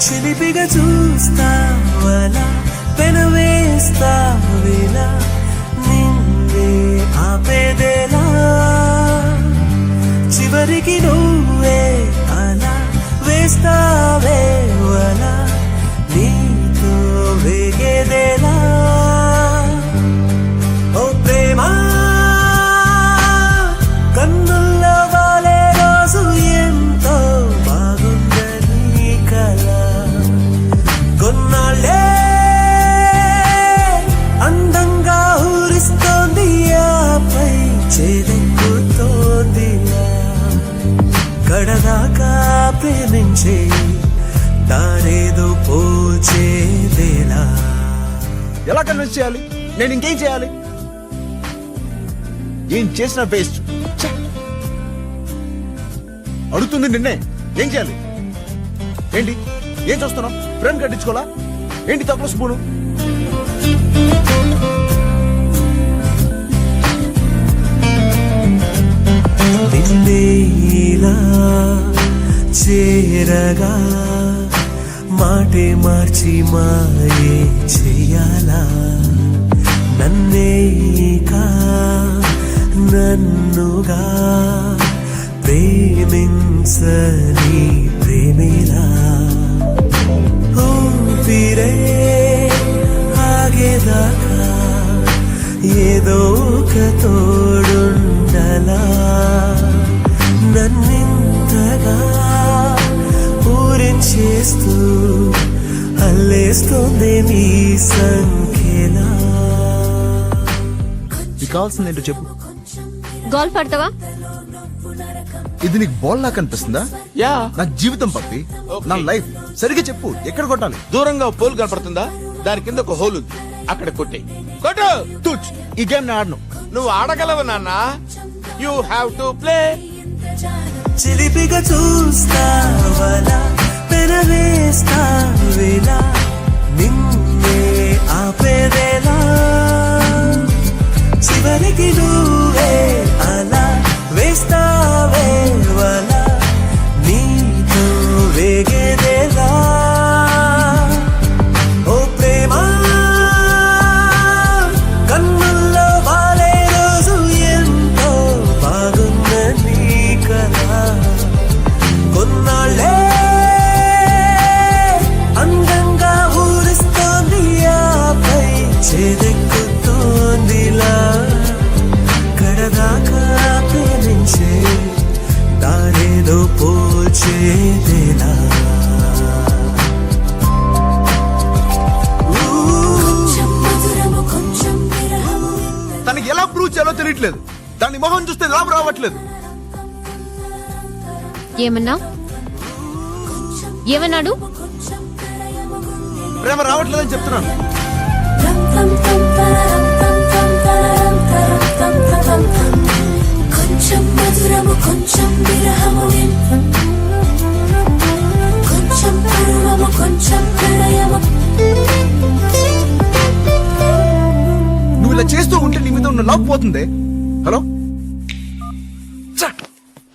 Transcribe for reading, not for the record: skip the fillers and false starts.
చిలిపిగా చూస్తావలా పెనవేస్తావేలా నిన్నే ఆపేదేలా చివరికి నువ్వే అలా వేస్తావేవలా నీతో వేగేదేలా ఓ ప్రేమ కన్నుల్లో వాలే రోజు ఎంతో బాగుందని కల కొన్నాళ్ళే అందంగా ఊరిస్తోంది ఆపై చేదెక్కుతోందిలా కడదాకా ప్రేమించే దారేదో పోచేదేలా. ఎలా కన్విన్స్ చేయాలి? నేను ఇంకేం చేయాలి? ఏం చేసిన వేస్ట్. అడుగుతుంది నిన్నే, ఏం చేయాలి? ఏంటి ఏం చూస్తున్నావు? ప్రేమ కట్టించుకోవాలా ఏంటి? తక్కువ స్పూను నిన్నేలా చేరగా మాటే మార్చి మాయే చెయ్యాలా నన్నేకా నన్నుగా ప్రేమించని ప్రేమిలా ఊపిరే ఆగేదాకా ఏదో ఒక తోడుండలా నన్నింతగా పూరించేస్తూ అల్లేస్తోంది నీ సంఖ్యలా. నీకు కావాల్సింది ఏంటో చెప్పు. గోల్ఫ్ ఆడతావా? ఇది నీకు బాల్ లా కనిపిస్తుందా? యా, నా జీవితం పప్పి, నా లైఫ్. సరిగ్గా చెప్పు, ఎక్కడ కొట్టాలి? దూరంగా పోల్ కనపడుతుందా? దాని కింద ఒక హోల్ ఉంది, అక్కడ కొట్టే. కొట్టు. తూచ్, ఈ గేమ్ నేను ఆడను. నువ్వు ఆడగలవు నాన్న. You have to play. చిలిపిగా చూస్తావలా పెనవేస్తావేలా నిన్నే ఆపేదేలా చివరికి నువ్వే అలా వేస్తావేవలా నీతో వేగేదేలా ఓ ప్రేమ కన్నుల్లో వాలే రోజు ఎంతో బాగుందని కదా కొన్నాళ్ళే అందంగా ఊరిస్తోంది ఆపై చేదెక్కుతోందిలా కడదాకా ప్రేమించే దారేదో పోచేదేలా. తనకి ఎలా ప్రూవ్ చేయాలో తెలియట్లేదు. దాని మొహం చూస్తే లాభం రావట్లేదు. ఏమన్నా ఏమన్నాడు? ప్రేమ రావట్లేదని చెప్తున్నాను. కొంచెం మధురము కొంచెం విరహము కొంచెం పరువము కొంచెం ప్రళయము. నువ్వు ఇలా చేస్తూ ఉంటే నీ మీద ఉన్న లవ్ పోతుంది. హలో